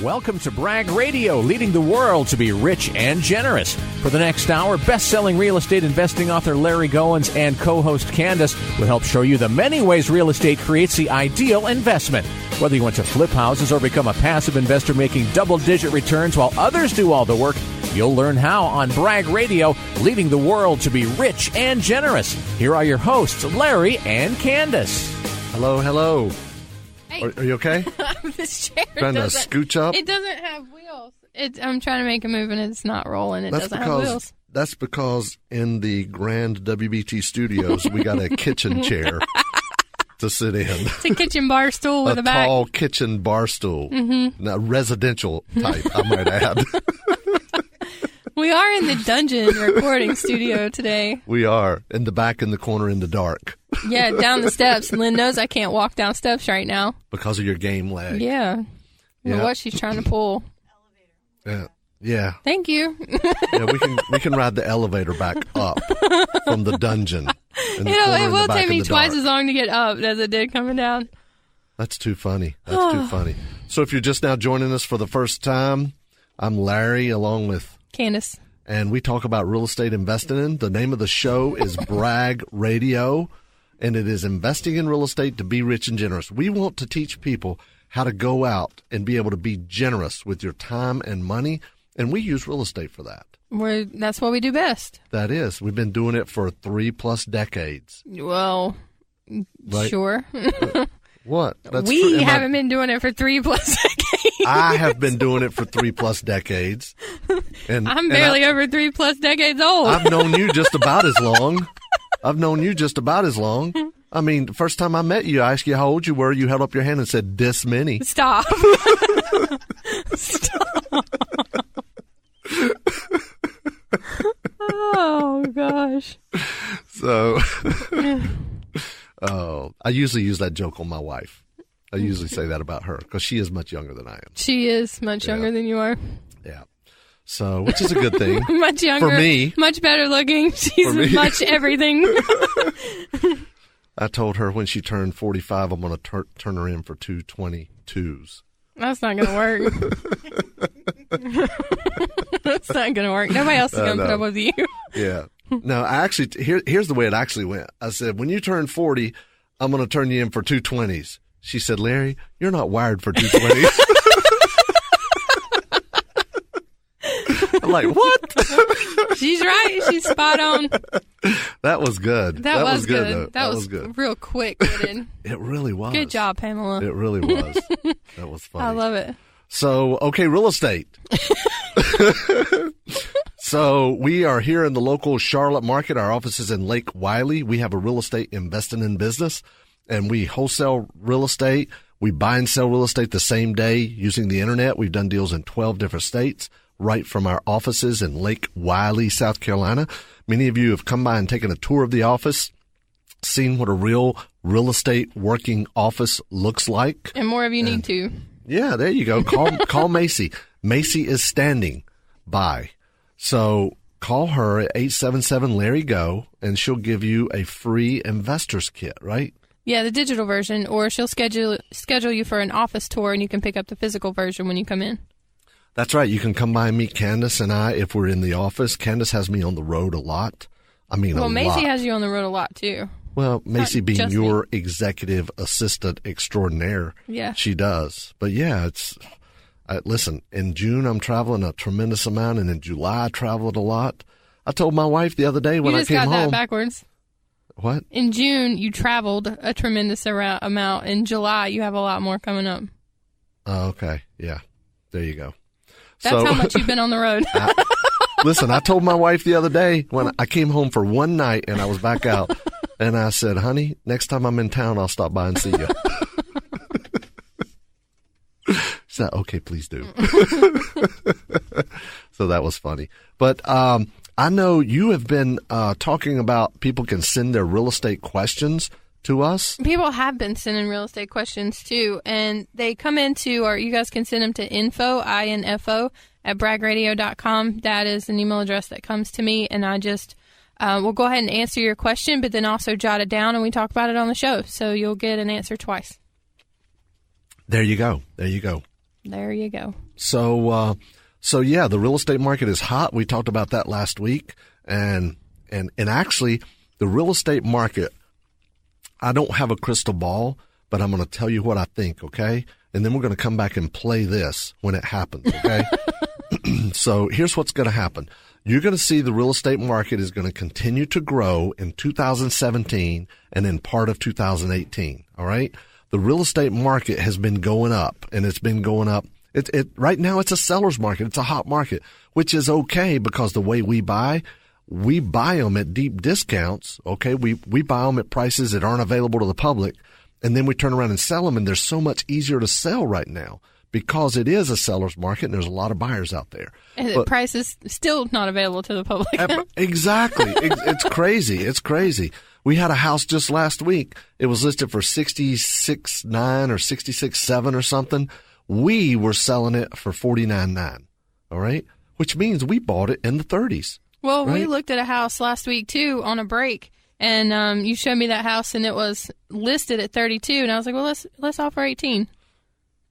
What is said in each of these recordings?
Welcome to Bragg Radio, leading the world to be rich and generous. For the next hour, best-selling real estate investing author Larry Goins and co-host Kandas will help show you the many ways real estate creates the ideal investment. Whether you want to flip houses or become a passive investor making double-digit returns while others do all the work, you'll learn how on Bragg Radio, leading the world to be rich and generous. Here are your hosts, Larry and Kandas. Hello, hello. Hey. Are you okay? This chair Trying to scooch up? It doesn't have wheels. I'm trying to make a move and it's not rolling. It doesn't have wheels. That's because in the grand WBT studios, we got a kitchen chair to sit in. It's a kitchen bar stool with a back. A tall kitchen bar stool. Mm-hmm. Now, residential type, I might add. We are in the dungeon recording studio today. We are. In the back in the corner in the dark. Yeah, down the steps. Lynn knows I can't walk down steps right now. Because of your game leg. Yeah. What she's trying to pull. Yeah. Thank you. Yeah, we can ride the elevator back up from the dungeon. It will take me twice as long to get up as it did coming down. That's too funny. That's too funny. So if you're just now joining us for the first time, I'm Larry along with Kandas. And we talk about real estate investing. The name of the show is Bragg Radio, and it is investing in real estate to be rich and generous. We want to teach people how to go out and be able to be generous with your time and money, and we use real estate for that. That's what we do best. That is. We've been doing it for 3+ decades. Well, right? Sure. What? We haven't been doing it for 3+ decades. I have been doing it for 3+ decades. And I'm barely over 3+ decades old. I've known you just about as long. I mean, the first time I met you, I asked you how old you were. You held up your hand and said, "This many." Stop. Stop. Oh, gosh. So, I usually use that joke on my wife. I usually say that about her because she is much younger than I am. She is much younger than you are. Yeah. So, which is a good thing. Much younger. For me. Much better looking. She's much everything. I told her when she turned 45, I'm going to turn her in for 2 22s. That's not going to work. That's not going to work. Nobody else is going to put up with you. Yeah. No, here's the way it actually went. I said, when you turn 40, I'm going to turn you in for 2 20s. She said, "Larry, you're not wired for 2 20s." I'm like, what? She's right. She's spot on. That was good. That was good. Though. That was good. Real quick. It really was. Good job, Pamela. It really was. That was funny. I love it. So, okay, real estate. So we are here in the local Charlotte market. Our office is in Lake Wiley. We have a real estate investing in business, and we wholesale real estate. We buy and sell real estate the same day using the internet. We've done deals in 12 different states right from our offices in Lake Wiley, South Carolina. Many of you have come by and taken a tour of the office, seen what a real estate working office looks like. And more of you need to. Yeah, there you go. Call Macy. Macy is standing by. So call her at 877-LARRY-GO, and she'll give you a free investor's kit, right? Yeah, the digital version, or she'll schedule you for an office tour, and you can pick up the physical version when you come in. That's right. You can come by and meet Kandas and I if we're in the office. Kandas has me on the road a lot. A lot. Macy has you on the road a lot, too. Well, Macy being your executive assistant extraordinaire, she does. But yeah, listen, in June I'm traveling a tremendous amount, and in July I traveled a lot. I told my wife the other day when I came home. You just got that backwards. What? In June you traveled a tremendous amount. In July you have a lot more coming up. Oh, okay. Yeah. There you go. That's how much you've been on the road. Listen, I told my wife the other day when I came home for one night and I was back out, and I said, "Honey, next time I'm in town, I'll stop by and see you." She said, "Okay, please do." So that was funny. But I know you have been talking about people can send their real estate questions to us. People have been sending real estate questions too, and they come into, or you guys can send them to info, at braggradio.com. That is an email address that comes to me, and I just will go ahead and answer your question, but then also jot it down, and we talk about it on the show, so you'll get an answer twice. There you go. There you go. There you go. So yeah, the real estate market is hot. We talked about that last week. And actually, the real estate market, I don't have a crystal ball, but I'm going to tell you what I think, okay? And then we're going to come back and play this when it happens, okay? So here's what's going to happen. You're going to see the real estate market is going to continue to grow in 2017 and in part of 2018, all right? The real estate market has been going up, and it's been going up. Right now it's a seller's market. It's a hot market, which is okay because the way we buy them at deep discounts, okay? We buy them at prices that aren't available to the public, and then we turn around and sell them, and they're so much easier to sell right now because it is a seller's market and there's a lot of buyers out there. And the price is still not available to the public. Exactly. It's crazy. It's crazy. We had a house just last week. It was listed for $66,900 or $66,700 or something. We were selling it for $49,900. All right. Which means we bought it in the 30s. Well, right? We looked at a house last week too on a break, and you showed me that house, and it was listed at 32, and I was like, well, let's offer 18.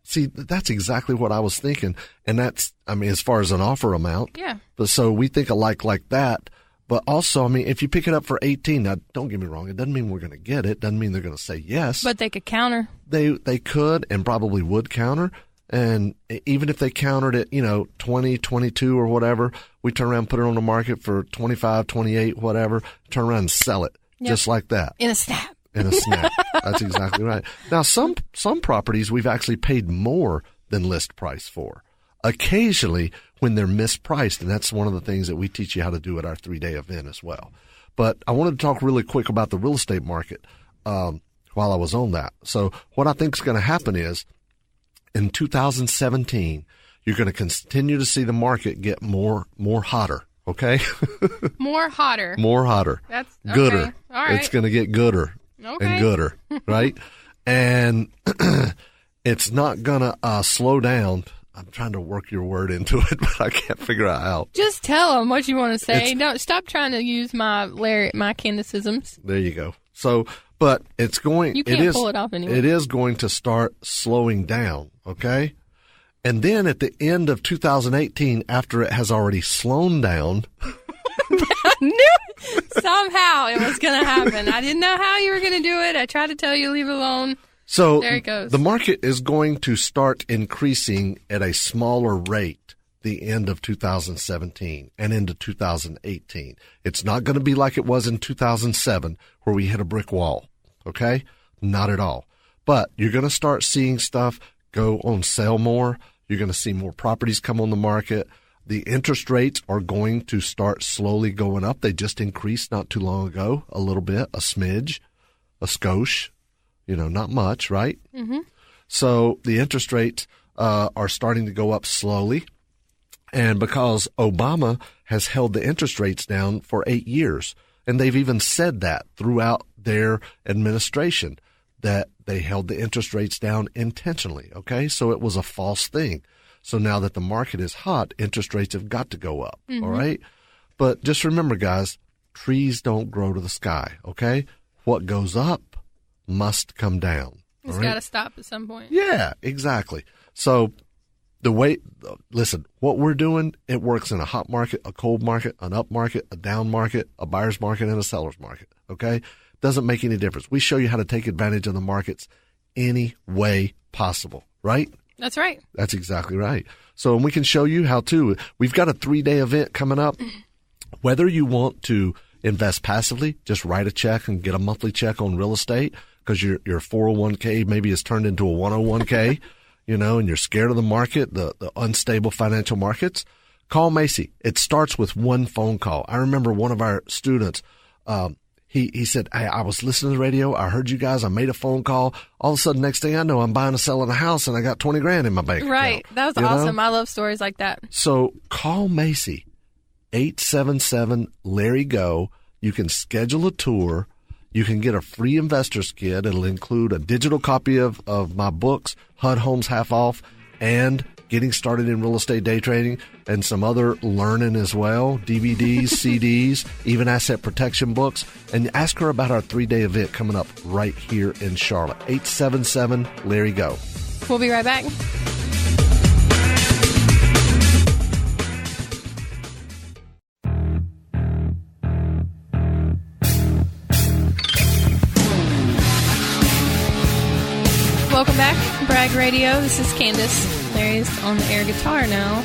See, that's exactly what I was thinking, and that's, I mean, as far as an offer amount. Yeah. But so we think alike like that. But also, I mean, if you pick it up for 18, now don't get me wrong, it doesn't mean we're going to get it. Doesn't mean they're going to say yes. But they could counter. They could and probably would counter. And even if they countered it, 20, 22 or whatever, we turn around and put it on the market for 25, 28, whatever, turn around and sell it just like that. In a snap. In a snap. That's exactly right. Now, some properties we've actually paid more than list price for. Occasionally when they're mispriced, and that's one of the things that we teach you how to do at our 3-day event as well. But I wanted to talk really quick about the real estate market while I was on that. So what I think is going to happen is in 2017, you're going to continue to see the market get more hotter, okay? More hotter. More hotter. That's okay. Gooder. All right. It's going to get gooder and gooder, right? And it's not going to slow down. I'm trying to work your word into it, but I can't figure out how. Just tell them what you want to say. Don't stop trying to use my Kandassisms. There you go. So, but it's going. You can't pull it off anyway. It is going to start slowing down. Okay, and then at the end of 2018, after it has already slowed down. I knew somehow it was going to happen. I didn't know how you were going to do it. I tried to tell you leave it alone. So there it goes. The market is going to start increasing at a smaller rate the end of 2017 and into 2018. It's not going to be like it was in 2007 where we hit a brick wall. Okay? Not at all. But you're going to start seeing stuff go on sale more. You're going to see more properties come on the market. The interest rates are going to start slowly going up. They just increased not too long ago, a little bit, a smidge, a skosh, not much, right? Mm-hmm. So the interest rates are starting to go up slowly. And because Obama has held the interest rates down for 8 years, and they've even said that throughout their administration, that they held the interest rates down intentionally, okay? So it was a false thing. So now that the market is hot, interest rates have got to go up, all right? But just remember, guys, trees don't grow to the sky, okay? What goes up must come down. It's got to stop at some point. Yeah, exactly. So listen, what we're doing, it works in a hot market, a cold market, an up market, a down market, a buyer's market, and a seller's market, okay? Doesn't make any difference. We show you how to take advantage of the markets any way possible, right? That's right. That's exactly right. So we can show you how to. We've got a 3-day event coming up. Whether you want to invest passively, just write a check and get a monthly check on real estate because your 401k maybe has turned into a 101k, and you're scared of the market, the unstable financial markets, call Macy. It starts with one phone call. I remember one of our students, He said, hey, I was listening to the radio. I heard you guys. I made a phone call. All of a sudden, next thing I know, I'm buying and selling a house, and I got $20,000 in my bank account. Right. That was awesome. I love stories like that. So call Macy, 877-LARRY-GO. You can schedule a tour. You can get a free investor's kit. It'll include a digital copy of my books, HUD Homes Half Off, and Getting Started in Real Estate Day Trading, and some other learning as well, DVDs, CDs, even asset protection books. And ask her about our 3-day event coming up right here in Charlotte. 877-LARRY-GO. We'll be right back. Welcome back, Bragg Radio. This is Kandas. Larry's on the air guitar now.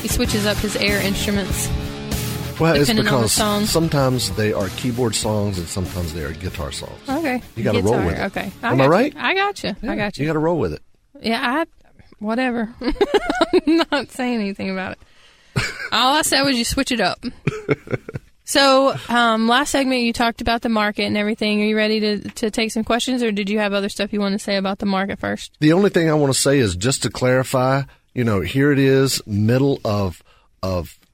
He switches up his air instruments. Well, it's because sometimes they are keyboard songs and sometimes they are guitar songs. Okay. You got to roll with it. Okay. Am I right? I got you. Yeah, I got you. You got to roll with it. Yeah, whatever. I'm not saying anything about it. All I said was you switch it up. So, last segment you talked about the market and everything. Are you ready to take some questions, or did you have other stuff you want to say about the market first? The only thing I want to say is just to clarify, here it is, middle of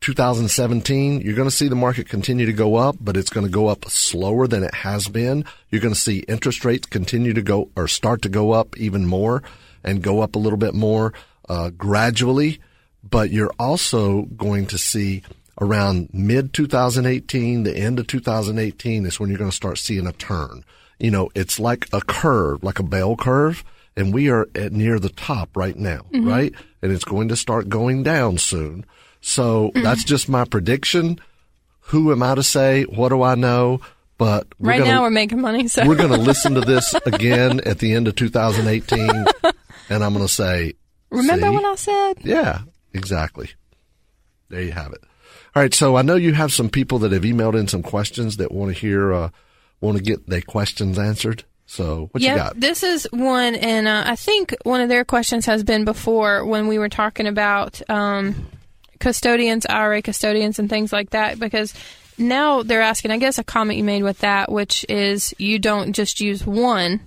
2017. You're going to see the market continue to go up, but it's going to go up slower than it has been. You're going to see interest rates continue to go or start to go up even more and go up a little bit more gradually. But you're also going to see around mid-2018, the end of 2018 is when you're going to start seeing a turn. It's like a curve, like a bell curve, and we are near the top right now, right? And it's going to start going down soon. So that's just my prediction. Who am I to say? What do I know? But now we're making money. So we're going to listen to this again at the end of 2018, and I'm going to say, remember what I said? Yeah, exactly. There you have it. All right, so I know you have some people that have emailed in some questions that want to get their questions answered. So what you got? This is one, and I think one of their questions has been before when we were talking about custodians, IRA custodians, and things like that, because now they're asking, I guess a comment you made with that, which is you don't just use one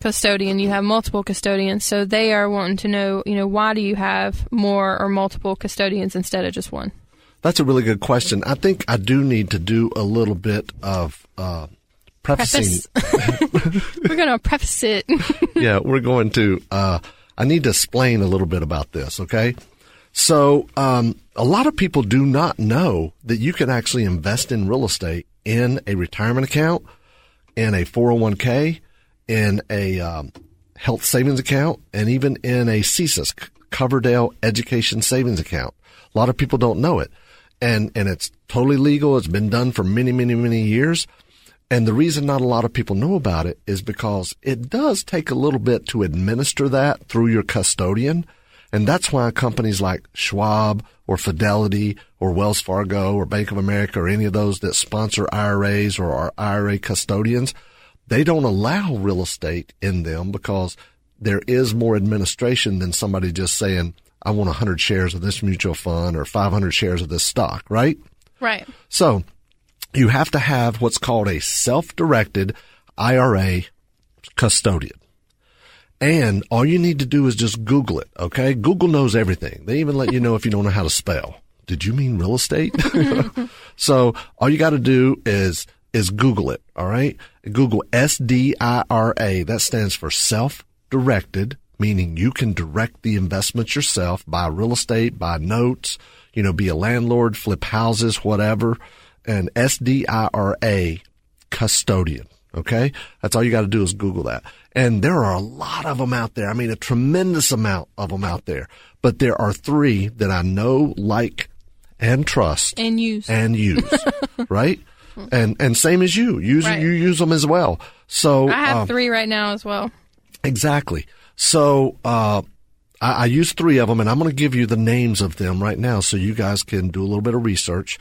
custodian, you have multiple custodians. So they are wanting to know, why do you have more or multiple custodians instead of just one? That's a really good question. I think I do need to do a little bit of prefacing. We're going to preface it. Yeah, we're going to. I need to explain a little bit about this, okay? So a lot of people do not know that you can actually invest in real estate in a retirement account, in a 401k, in a health savings account, and even in a CSIS, Coverdale Education Savings Account. A lot of people don't know it. And it's totally legal. It's been done for many, many, many years. And the reason not a lot of people know about it is because it does take a little bit to administer that through your custodian. And that's why companies like Schwab or Fidelity or Wells Fargo or Bank of America or any of those that sponsor IRAs or are IRA custodians, they don't allow real estate in them because there is more administration than somebody just saying, I want 100 shares of this mutual fund or 500 shares of this stock, right? Right. So you have to have what's called a self-directed IRA custodian. And all you need to do is just Google it, okay? Google knows everything. They even let you know if you don't know how to spell. Did you mean real estate? So all you got to do is Google it, all right? Google SDIRA. That stands for self-directed, meaning you can direct the investments yourself, buy real estate, buy notes, be a landlord, flip houses, whatever. And SDIRA custodian. Okay. That's all you got to do is Google that. And there are a lot of them out there. I mean, a tremendous amount of them out there, but there are three that I know, like, and trust and use, right? And same as you use them as well. So I have three right now as well. Exactly. So, I use three of them, and I'm going to give you the names of them right now so you guys can do a little bit of research.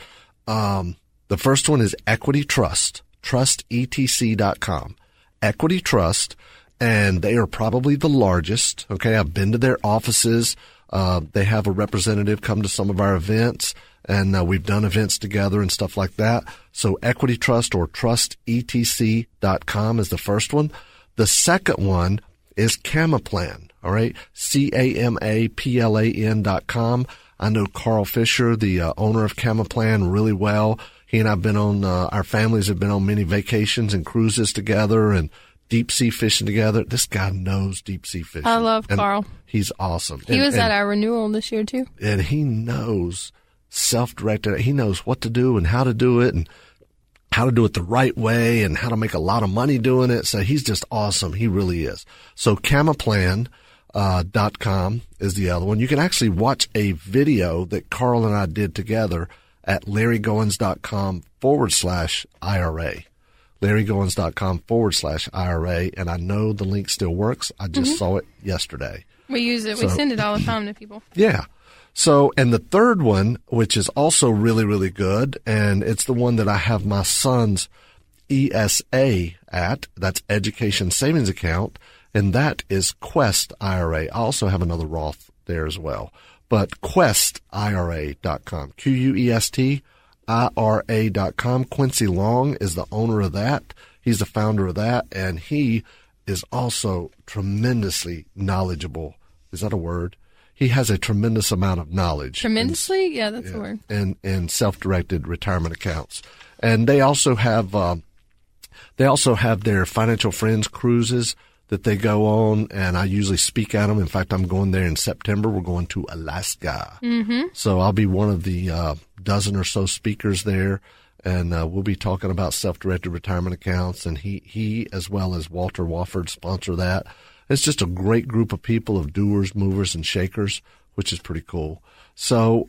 The first one is Equity Trust, trustetc.com. Equity Trust, and they are probably the largest. Okay. I've been to their offices. They have a representative come to some of our events, and we've done events together and stuff like that. So Equity Trust or trustetc.com is the first one. The second one is Cama Plan. All right. CAMAPLAN.com. I know Carl Fisher, the owner of Cama Plan, really well. He and I've been on, our families have been on many vacations and cruises together and deep sea fishing together. This guy knows deep sea fishing. I love Carl. He's awesome. He was at our renewal this year too. And he knows self-directed. He knows what to do and how to do it and how to do it the right way and how to make a lot of money doing it. So he's just awesome. He really is. So camaplan.com is the other one. You can actually watch a video that Carl and I did together at larrygoins.com/IRA. LarryGoins.com/IRA, and I know the link still works. I just saw it yesterday. We use it. We send it all the time to people. Yeah. So, and the third one, which is also really, really good, and it's the one that I have my son's ESA at, that's Education Savings Account, and that is Quest IRA. I also have another Roth there as well, but QuestIRA.com, QUESTIRA.com. Quincy Long is the owner of that. He's the founder of that, and he is also tremendously knowledgeable. Is that a word? He has a tremendous amount of knowledge. Tremendously? Yeah, that's the word. In self-directed retirement accounts. And they also have their Financial Friends cruises that they go on, and I usually speak at them. In fact, I'm going there in September. We're going to Alaska. Mm-hmm. So I'll be one of the dozen or so speakers there, and we'll be talking about self-directed retirement accounts, and he as well as Walter Wofford sponsor that. It's just a great group of people, of doers, movers, and shakers, which is pretty cool. So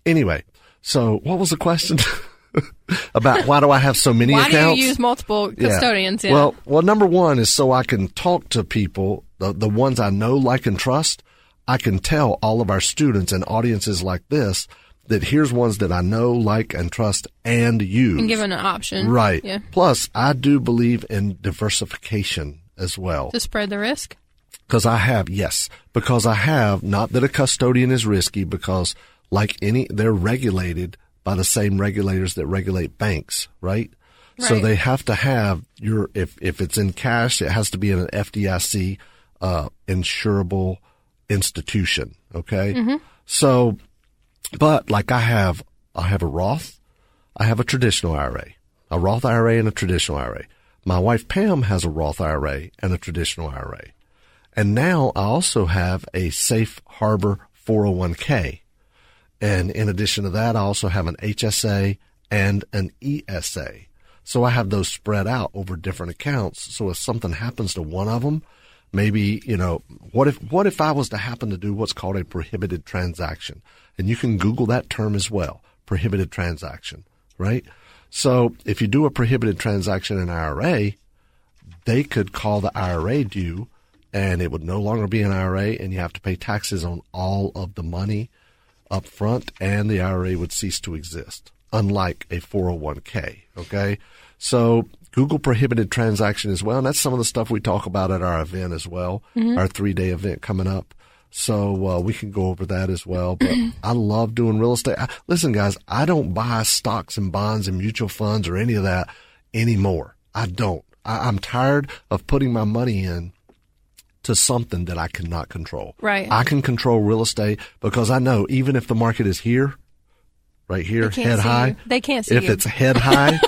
anyway, so what was the question? About why do I have so many accounts? Why do you use multiple custodians? Yeah. Well, number one is so I can talk to people, the ones I know, like, and trust. I can tell all of our students and audiences like this that here's ones that I know, like, and trust and use. And give them an option. Right. Yeah. Plus, I do believe in diversification as well. To spread the risk? Because I have, not that a custodian is risky, because like they're regulated by the same regulators that regulate banks, right? So they have to have if it's in cash, it has to be in an FDIC insurable institution. Okay. Mm-hmm. So, but like I have a Roth, I have a traditional IRA, a Roth IRA and a traditional IRA. My wife Pam has a Roth IRA and a traditional IRA. And now I also have a Safe Harbor 401k. And in addition to that, I also have an HSA and an ESA. So I have those spread out over different accounts. So if something happens to one of them, maybe, what if I was to happen to do what's called a prohibited transaction? And you can Google that term as well, prohibited transaction, right? So if you do a prohibited transaction in IRA, they could call the IRA due, and it would no longer be an IRA, and you have to pay taxes on all of the money up front, and the IRA would cease to exist, unlike a 401k, okay? So Google prohibited transaction as well, and that's some of the stuff we talk about at our event as well, our 3-day event coming up. So we can go over that as well. But I love doing real estate. Listen, guys, I don't buy stocks and bonds and mutual funds or any of that anymore. I don't. I'm tired of putting my money in to something that I cannot control. Right. I can control real estate because I know even if the market is here, right here, head high. They can't see if you. It's head high,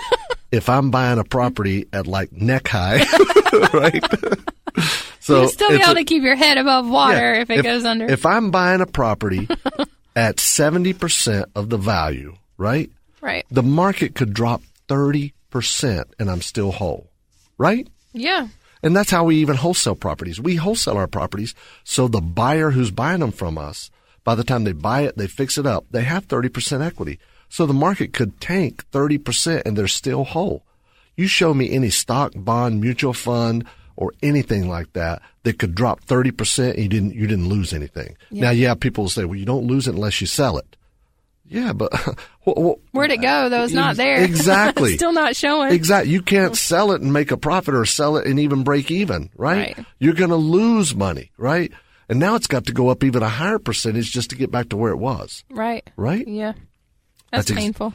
if I'm buying a property at like neck high, right? So you'll still be able to keep your head above water if it goes under. If I'm buying a property at 70% of the value, right? Right. The market could drop 30% and I'm still whole, right? Yeah. And that's how we even wholesale properties. We wholesale our properties so the buyer who's buying them from us, by the time they buy it, they fix it up, they have 30% equity. So the market could tank 30% and they're still whole. You show me any stock, bond, mutual fund, or anything like that could drop 30% and you didn't lose anything. Yeah. Now, people will say, well, you don't lose it unless you sell it. Yeah, but where'd it go? That was not there. Exactly. Still not showing. Exactly. You can't sell it and make a profit or sell it and even break even, right? You're going to lose money, right? And now it's got to go up even a higher percentage just to get back to where it was. Right. Right? Yeah. That's painful.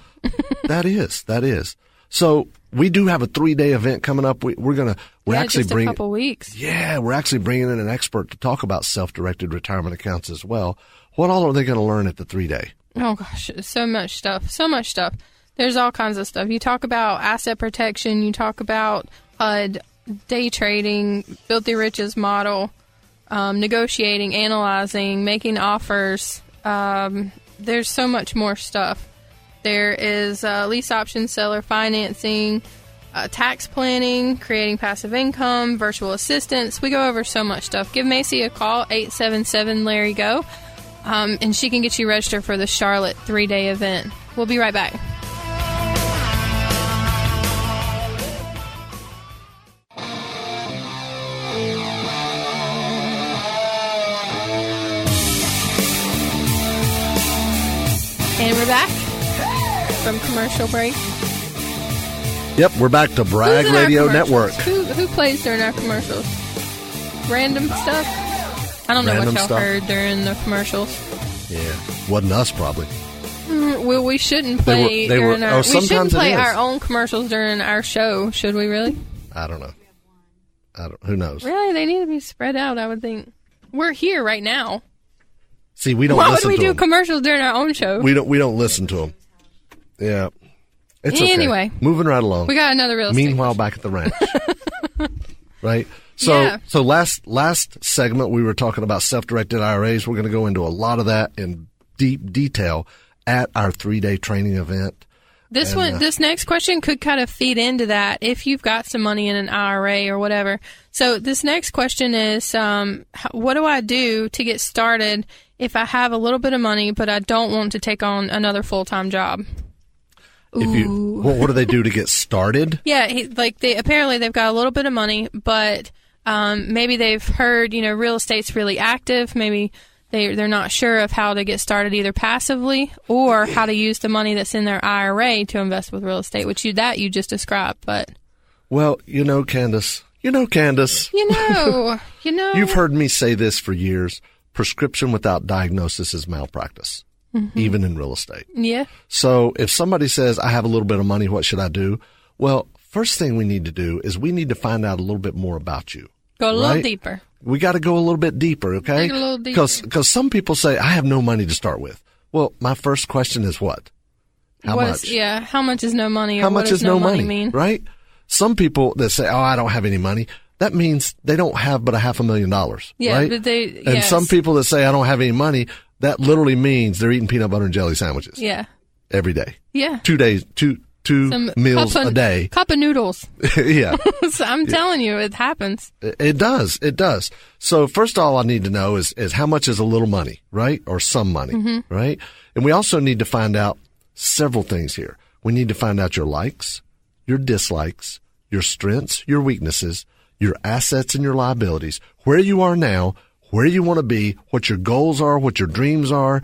That is. So we do have a 3-day event coming up. We're actually just a couple weeks. Yeah, we're actually bringing in an expert to talk about self-directed retirement accounts as well. What all are they going to learn at the 3-day? Oh gosh, so much stuff. There's all kinds of stuff. You talk about asset protection. You talk about day trading, filthy riches model, negotiating, analyzing, making offers. There's so much more stuff. There is lease option seller financing, tax planning, creating passive income, virtual assistants. We go over so much stuff. Give Macy a call, 877-LARRY-GO, and she can get you registered for the Charlotte 3-day event. We'll be right back. back from commercial break. Yep, we're back to Bragg Who's in our Radio commercials? Network. Who plays during our commercials? Random stuff? I don't know Random what y'all stuff. heard during the commercials. Yeah, wasn't us probably. Well, we shouldn't play during our. We shouldn't sometimes it play is. our own commercials during our show, should we? Really? I don't know. Who knows? Really, they need to be spread out. I would think. We're here right now. See, we don't. Why would listen we to do them. commercials during our own show? We don't listen to them. Yeah, it's okay. Anyway, moving right along. We got another real estate. Meanwhile, back at the ranch, right? So last segment we were talking about self-directed IRAs. We're going to go into a lot of that in deep detail at our 3-day training event. This next question could kind of feed into that if you've got some money in an IRA or whatever. So this next question is, what do I do to get started if I have a little bit of money, but I don't want to take on another full-time job? What do they do to get started? Yeah, apparently they've got a little bit of money, but maybe they've heard, real estate's really active. Maybe they're not sure of how to get started either passively or how to use the money that's in their IRA to invest with real estate, which you just described. But well, Kandas. You've heard me say this for years. Prescription without diagnosis is malpractice, even in real estate. Yeah. So if somebody says, I have a little bit of money, what should I do? Well, first thing we need to do is we need to find out a little bit more about you. Go a little deeper. We got to go a little bit deeper, okay? Dig a little deeper. Because some people say, I have no money to start with. Well, my first question is what? How much? How much is no money? Or how much what does is no money mean? Right? Some people that say, I don't have any money, that means they don't have but $500,000. Yeah, right? but And some people that say, I don't have any money, that literally means they're eating peanut butter and jelly sandwiches. Yeah. Every day. Yeah. 2 days, two meals a day. Cup of noodles. Yeah. So I'm telling you, it happens. It does. So first all I need to know is how much is a little money, right? Or some money, right? And we also need to find out several things here. We need to find out your likes, your dislikes, your strengths, your weaknesses, your assets and your liabilities, where you are now, where you want to be, what your goals are, what your dreams are,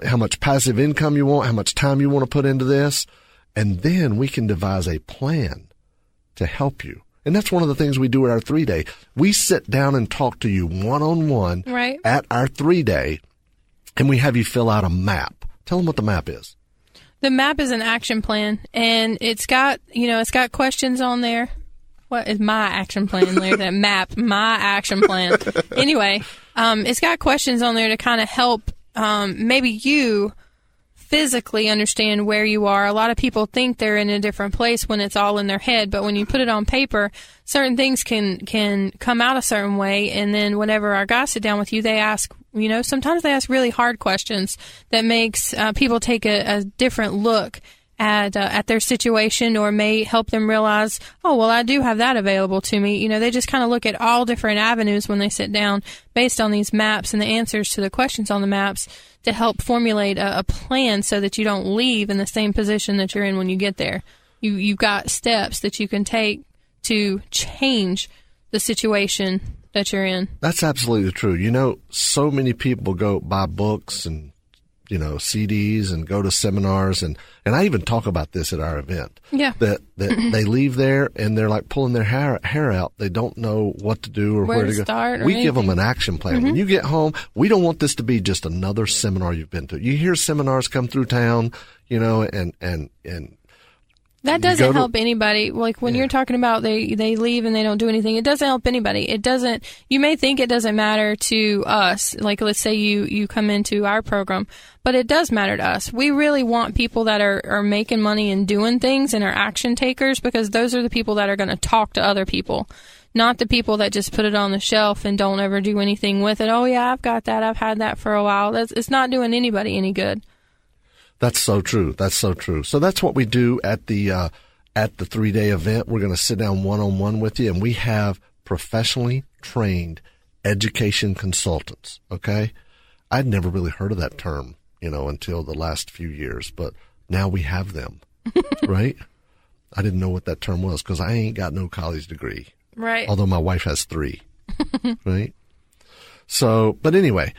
how much passive income you want, how much time you want to put into this. And then we can devise a plan to help you. And that's one of the things we do at our 3-day. We sit down and talk to you one-on-one at our 3-day, and we have you fill out a map. Tell them what the map is. The map is an action plan, and it's got questions on there. What is my action plan, Larry? That map, my action plan. Anyway, it's got questions on there to kind of help maybe you physically understand where you are. A lot of people think they're in a different place when it's all in their head, but when you put it on paper, certain things can come out a certain way, and then whenever our guys sit down with you, they ask, sometimes they ask really hard questions that makes people take a different look at their situation, or may help them realize, oh, well, I do have that available to me. They just kind of look at all different avenues when they sit down based on these maps and the answers to the questions on the maps to help formulate a plan so that you don't leave in the same position that you're in when you get there. You've got steps that you can take to change the situation that you're in. That's absolutely true. So many people go buy books and CDs and go to seminars, and I even talk about this at our event. Yeah. That they leave there and they're like pulling their hair out. They don't know what to do or where to go. Start we give them an action plan. When you get home, we don't want this to be just another seminar you've been to. You hear seminars come through town, and that doesn't help anybody. Like when you're talking about they leave and they don't do anything, it doesn't help anybody. It doesn't. You may think it doesn't matter to us. Like let's say you come into our program, but it does matter to us. We really want people that are making money and doing things and are action takers, because those are the people that are going to talk to other people, not the people that just put it on the shelf and don't ever do anything with it. Oh yeah, I've got that. I've had that for a while. It's not doing anybody any good. That's so true. So that's what we do at the 3-day event. We're going to sit down one-on-one with you, and we have professionally trained education consultants. Okay. I'd never really heard of that term, until the last few years, but now we have them, right? I didn't know what that term was because I ain't got no college degree. Right. Although my wife has 3, right? So, but anyway,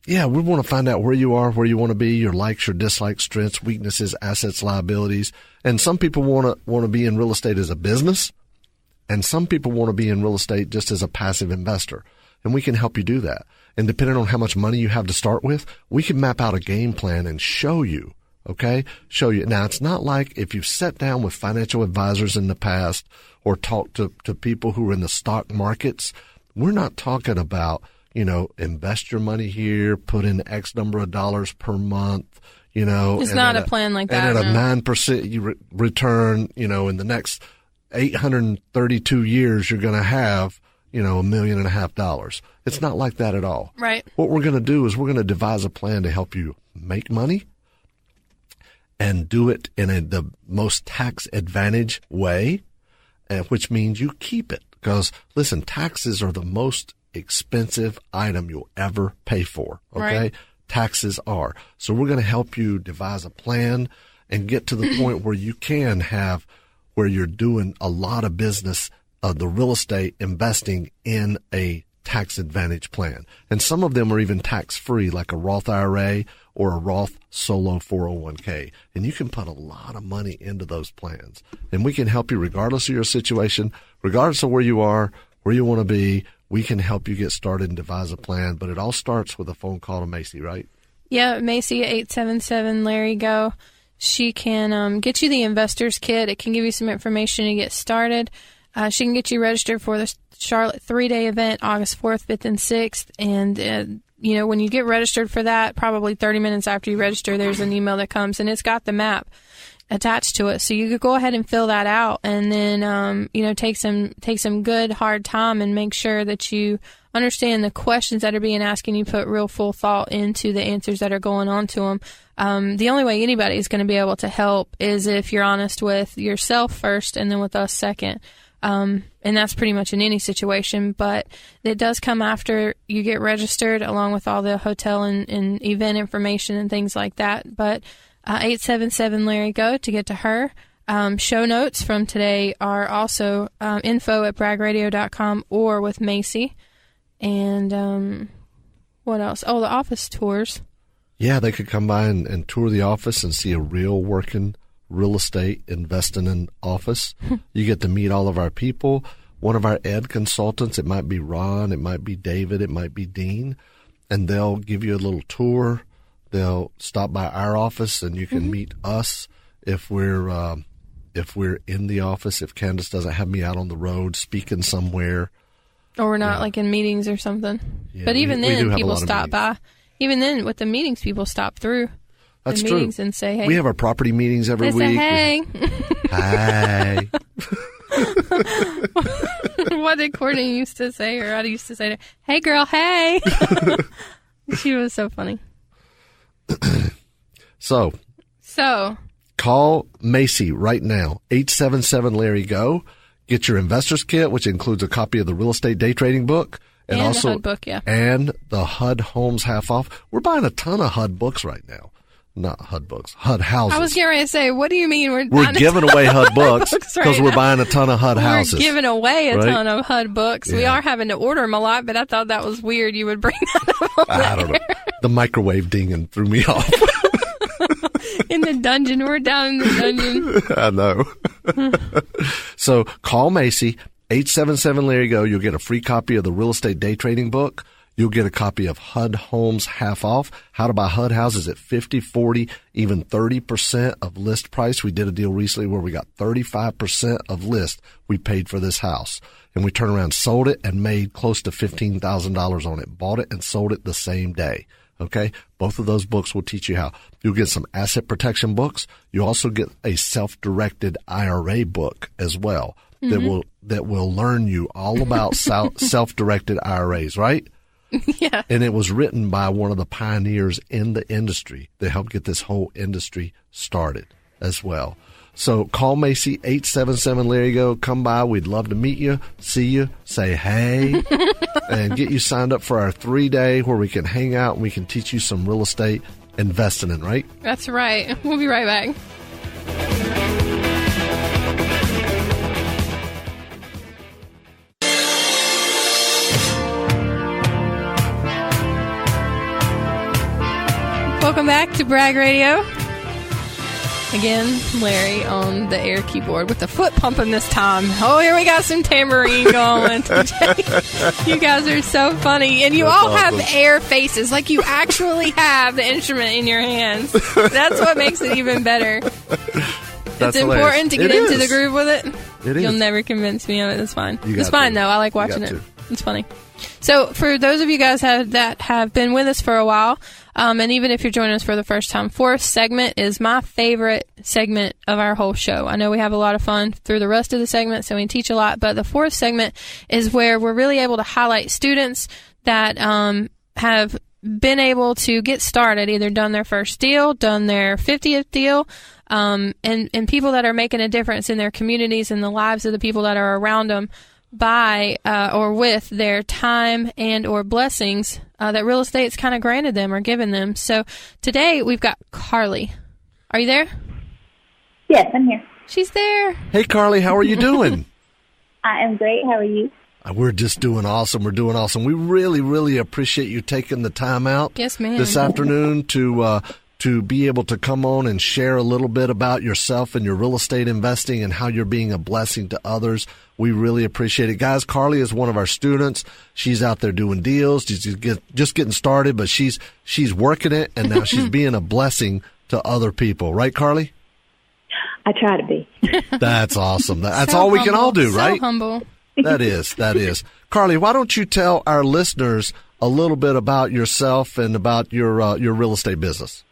we want to find out where you are, where you want to be, your likes, your dislikes, strengths, weaknesses, assets, liabilities. And some people want to be in real estate as a business, and some people want to be in real estate just as a passive investor. And we can help you do that. And depending on how much money you have to start with, we can map out a game plan and show you. Okay? Show you. Now, it's not like if you've sat down with financial advisors in the past or talked to people who are in the stock markets. We're not talking about, invest your money here, put in X number of dollars per month, It's not a plan like that. And at a 9% return, in the next 832 years, you're going to have, $1.5 million. It's not like that at all. Right. What we're going to do is we're going to devise a plan to help you make money and do it in the most tax advantage way, which means you keep it. Because, listen, taxes are the most expensive item you'll ever pay for, okay? Right. Taxes are. So we're going to help you devise a plan and get to the point where you can have, where you're doing a lot of business, the real estate investing in a tax advantage plan. And some of them are even tax free, like a Roth IRA or a Roth solo 401k. And you can put a lot of money into those plans. And we can help you regardless of your situation, regardless of where you are, where you want to be. We can help you get started and devise a plan. But it all starts with a phone call to Macy, right? Yeah, Macy, 877-LARRY-GO. She can get you the investor's kit. It can give you some information to get started. She can get you registered for the Charlotte 3-day event, August 4th, 5th, and 6th. And, when you get registered for that, probably 30 minutes after you register, there's an email that comes, and it's got the map attached to it. So you could go ahead and fill that out and then, take some good, hard time and make sure that you understand the questions that are being asked and you put real full thought into the answers that are going on to them. The only way anybody is going to be able to help is if you're honest with yourself first and then with us second. And that's pretty much in any situation, but it does come after you get registered along with all the hotel and event information and things like that. But 877-LARRY-GO to get to her. Show notes from today are also info@bragradio.com or with Macy. And what else? Oh, the office tours. Yeah, they could come by and tour the office and see a real working real estate investing in office. You get to meet all of our people. One of our ed consultants, it might be Ron, it might be David, it might be Dean, and they'll give you a little tour. They'll stop by our office and you can meet us if we're in the office, if Kandas doesn't have me out on the road speaking somewhere. Or we're not like in meetings or something. Yeah, but even then, people stop by. Even then, with the meetings, people stop through. That's the meetings and say, hey. We have our property meetings every week. Say, hey. Hey. What did Courtney used to say, or I used to say to her, hey, girl, hey. She was so funny. So. Call Macy right now, 877-LARRY-GO. Get your investor's kit, which includes a copy of the real estate day trading book. And also, the HUD book, yeah. And the HUD Homes half off. We're buying a ton of HUD books right now. Not HUD books, HUD houses. I was getting ready to say, what do you mean we're giving away HUD books because we're buying a ton of HUD houses. We're giving away a ton of HUD books. Yeah. We are having to order them a lot, but I thought that was weird. You would bring that up. I don't know. The microwave dinging threw me off. In the dungeon. We're down in the dungeon. I know. So call Macy, 877-LARRY-GO. You'll get a free copy of the real estate day trading book. You'll get a copy of HUD Homes half off. How to buy HUD houses at 50, 40, even 30% of list price. We did a deal recently where we got 35% of list we paid for this house. And we turned around, sold it, and made close to $15,000 on it. Bought it and sold it the same day. Okay? Both of those books will teach you how. You'll get some asset protection books. You also get a self-directed IRA book as well that will learn you all about self-directed IRAs, right? Yeah. And it was written by one of the pioneers in the industry that helped get this whole industry started as well. So call Macy, 877-LARRY-GO. Come by. We'd love to meet you, see you, say hey, and get you signed up for our 3-day where we can hang out and we can teach you some real estate investing in, right? That's right. We'll be right back. Welcome back to Brag Radio. Again, Larry on the air keyboard with the foot pumping this time. Oh, here we got some tambourine going today. You guys are so funny. And you all have air faces, like you actually have the instrument in your hands. That's what makes it even better. It's important to get into the groove with it. It is. You'll never convince me of it. It's fine. It's fine, though. I like watching it. It's funny. So for those of you guys that have been with us for a while, and even if you're joining us for the first time, fourth segment is my favorite segment of our whole show. I know we have a lot of fun through the rest of the segment, so we teach a lot, but the fourth segment is where we're really able to highlight students that have been able to get started, either done their first deal, done their 50th deal, and people that are making a difference in their communities and the lives of the people that are around them by or with their time and or blessings that real estate's kind of granted them or given them. So today we've got Carly. Are you there? Yes, I'm here. She's there. Hey, Carly, how are you doing? I am great. How are you? We're just doing awesome. We're doing awesome. We really, really appreciate you taking the time out this afternoon to be able to come on and share a little bit about yourself and your real estate investing and how you're being a blessing to others. We really appreciate it. Guys, Carly is one of our students. She's out there doing deals. She's just getting started, but she's working it, and now she's being a blessing to other people. Right, Carly? I try to be. That's awesome. That's all we can all do, right? So humble. That is. Carly, why don't you tell our listeners a little bit about yourself and about your real estate business?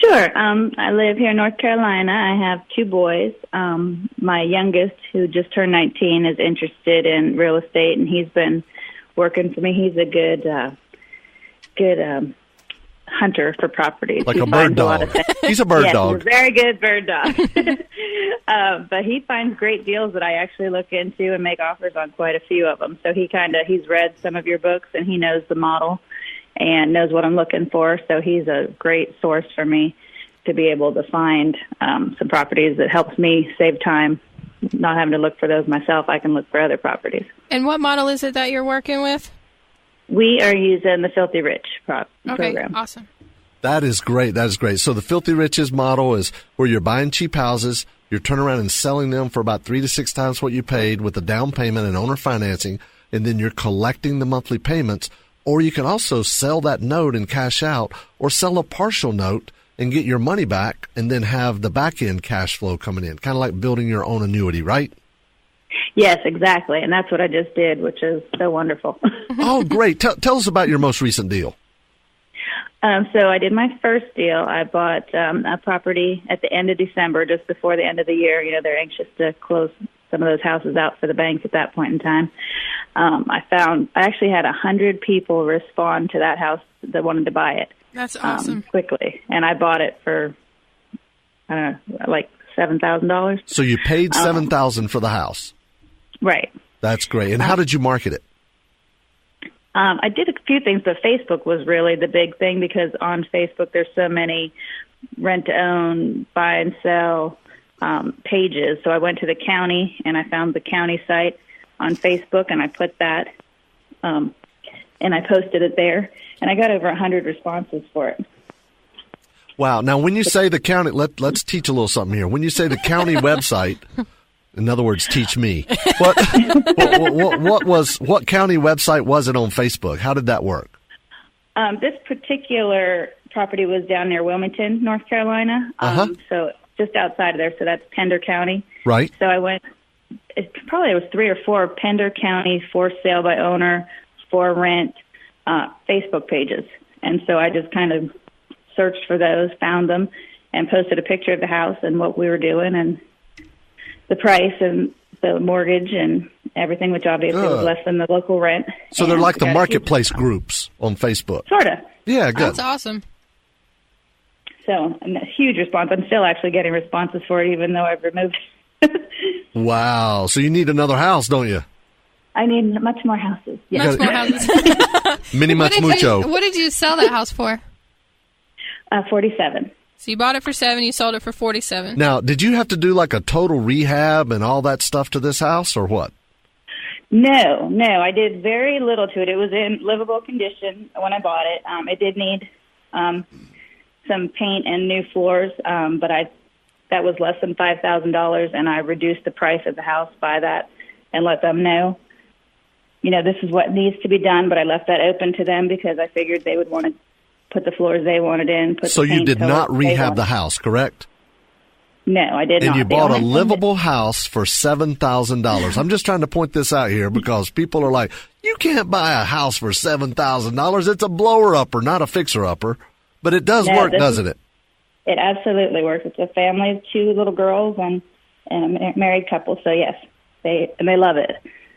Sure. I live here in North Carolina. I have two boys. My youngest, who just turned 19, is interested in real estate, and he's been working for me. He's a good hunter for properties. Like a bird dog. He's a bird dog. He's a very good bird dog. But he finds great deals that I actually look into and make offers on quite a few of them. So he's read some of your books, and he knows the model and knows what I'm looking for. So he's a great source for me to be able to find some properties that helps me save time, not having to look for those myself. I can look for other properties. And what model is it that you're working with? We are using the Filthy Rich program. Okay, awesome. That is great. So the Filthy Riches model is where you're buying cheap houses, you're turning around and selling them for about 3 to 6 times what you paid with a down payment and owner financing, and then you're collecting the monthly payments. Or you can also sell that note and cash out, or sell a partial note and get your money back and then have the back end cash flow coming in, kind of like building your own annuity, right? Yes, exactly. And that's what I just did, which is so wonderful. Oh, great. Tell us about your most recent deal. So I did my first deal. I bought a property at the end of December, just before the end of the year. You know, they're anxious to close some of those houses out for the banks at that point in time. I actually had 100 people respond to that house that wanted to buy it. That's awesome. Quickly. And I bought it for, I don't know, like $7,000. So you paid $7,000 for the house. Right. That's great. And how did you market it? I did a few things, but Facebook was really the big thing, because on Facebook there's so many rent-to-own, buy and sell pages. So I went to the county and I found the county site on Facebook, and I put that and I posted it there, and I got over 100 responses for it. Wow. Now, when you say the county, let's teach a little something here. When you say the county website, in other words, teach me. What county website was it on Facebook? How did that work? This particular property was down near Wilmington, North Carolina. So just outside of there. So that's Pender County. Right. So I went, it was 3 or 4 Pender County for sale by owner, for rent, Facebook pages. And so I just kind of searched for those, found them, and posted a picture of the house and what we were doing and the price and the mortgage and everything, which obviously was less than the local rent. So they're like the marketplace groups on Facebook. Sort of. Yeah, good. That's awesome. So a huge response. I'm still actually getting responses for it, even though I've removed it. Wow. So you need another house, don't you? I need much more houses. Yes. Much more houses. Much mucho. What did you sell that house for? 47. So you bought it for 7, you sold it for 47. Now, did you have to do like a total rehab and all that stuff to this house, or what? No. I did very little to it. It was in livable condition when I bought it. It did need some paint and new floors, but that was less than $5,000, and I reduced the price of the house by that and let them know, this is what needs to be done, but I left that open to them because I figured they would want to put the floors they wanted in. So you did not rehab the house, correct? No, I did not. And you bought a livable house for $7,000. I'm just trying to point this out here because people are like, you can't buy a house for $7,000. It's a blower-upper, not a fixer-upper. But it does work, doesn't it? It absolutely works. It's a family of 2 little girls and a married couple. So, yes, they love it.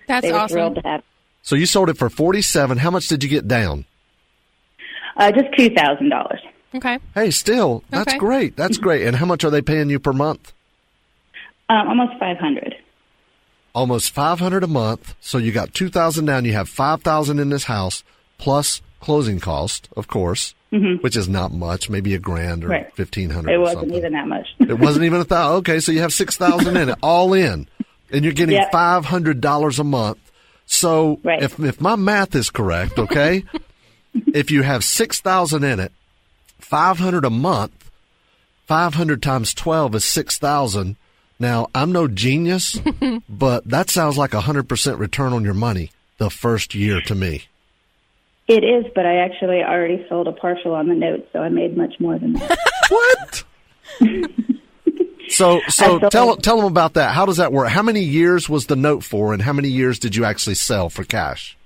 That's they were awesome. Thrilled to have it. So you sold it for $47,000. How much did you get down? Just $2,000. Okay. Hey, still, that's great. That's great. And how much are they paying you per month? Almost $500. Almost $500 a month. So you got $2,000 down. You have $5,000 in this house plus closing cost, of course, which is not much. Maybe $1,000 or $1,500. It wasn't even that much. It wasn't even $1,000. Okay, so you have $6,000 in it, all in, and you're getting $500 a month. So if my math is correct, okay, if you have $6,000 in it, $500 a month, 500 times 12 is 6,000. Now, I'm no genius, but that sounds like 100% return on your money the first year to me. It is, but I actually already sold a partial on the note, so I made much more than that. What? So tell them about that. How does that work? How many years was the note for, and how many years did you actually sell for cash?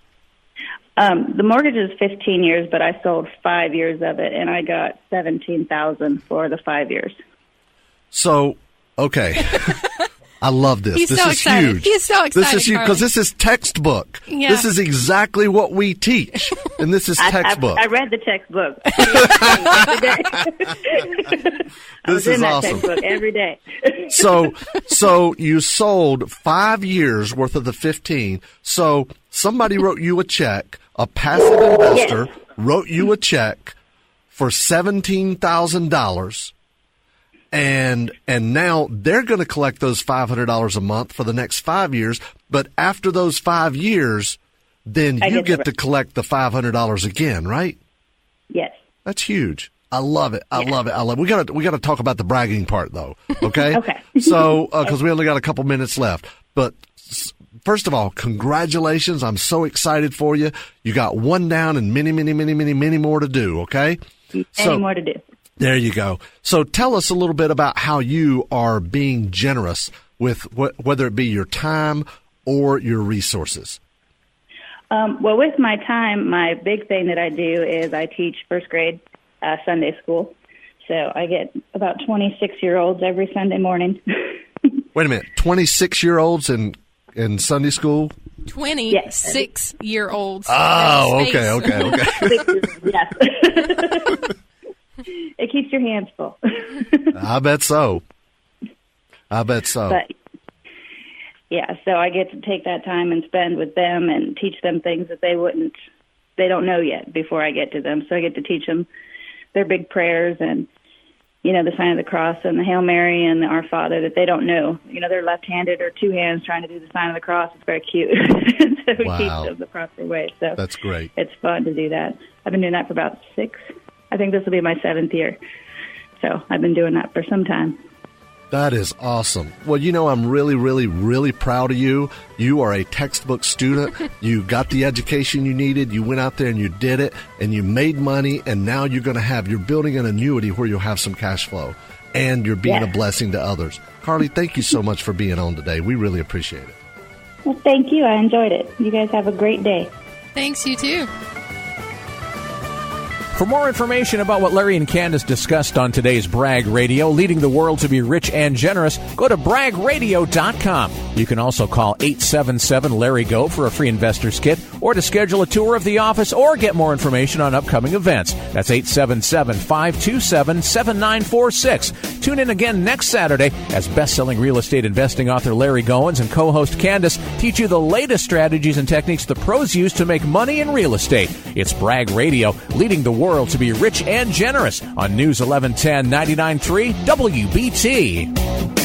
The mortgage is 15 years, but I sold 5 years of it, and I got $17,000 for the 5 years. So, okay. I love this. He's this so is excited. huge. He's so excited. This is huge because this is textbook. Yeah. This is exactly what we teach, and this is textbook. I read the textbook. I was in that textbook every day. So you sold 5 years worth of the 15. So somebody wrote you a check. A passive investor wrote you a check for $17,000. And now they're going to collect those $500 a month for the next 5 years. But after those 5 years, then you get to collect the $500 again, right? Yes. That's huge. I love it. I love it. We got to talk about the bragging part though. Okay. Okay. So, cause we only got a couple minutes left, but first of all, congratulations. I'm so excited for you. You got one down and many more to do. Okay. Many more to do. There you go. So tell us a little bit about how you are being generous with whether it be your time or your resources. Well, with my time, my big thing that I do is I teach first grade Sunday school. So I get about 26-year-olds every Sunday morning. Wait a minute, 26-year-olds in Sunday school? 26-year-olds. Oh, okay. Yes. It keeps your hands full. I bet so. But, yeah, so I get to take that time and spend with them and teach them things that they don't know yet before I get to them. So I get to teach them their big prayers and, the sign of the cross and the Hail Mary and the Our Father that they don't know. They're left-handed or two hands trying to do the sign of the cross. It's very cute. So we teach them the proper way. So that's great. It's fun to do that. I've been doing that for about 6. I think this will be my 7th year. So I've been doing that for some time. That is awesome. Well, I'm really proud of you. You are a textbook student. You got the education you needed. You went out there and you did it and you made money. And now you're building an annuity where you'll have some cash flow and you're being a blessing to others. Carly, thank you so much for being on today. We really appreciate it. Well, thank you. I enjoyed it. You guys have a great day. Thanks, you too. For more information about what Larry and Kandas discussed on today's Bragg Radio, leading the world to be rich and generous, go to braggradio.com. You can also call 877-LARRY-GO for a free investor's kit or to schedule a tour of the office or get more information on upcoming events. That's 877-527-7946. Tune in again next Saturday as best-selling real estate investing author Larry Goins and co-host Kandas teach you the latest strategies and techniques the pros use to make money in real estate. It's Bragg Radio, leading the world to be rich and generous on News 1110 99.3 WBT.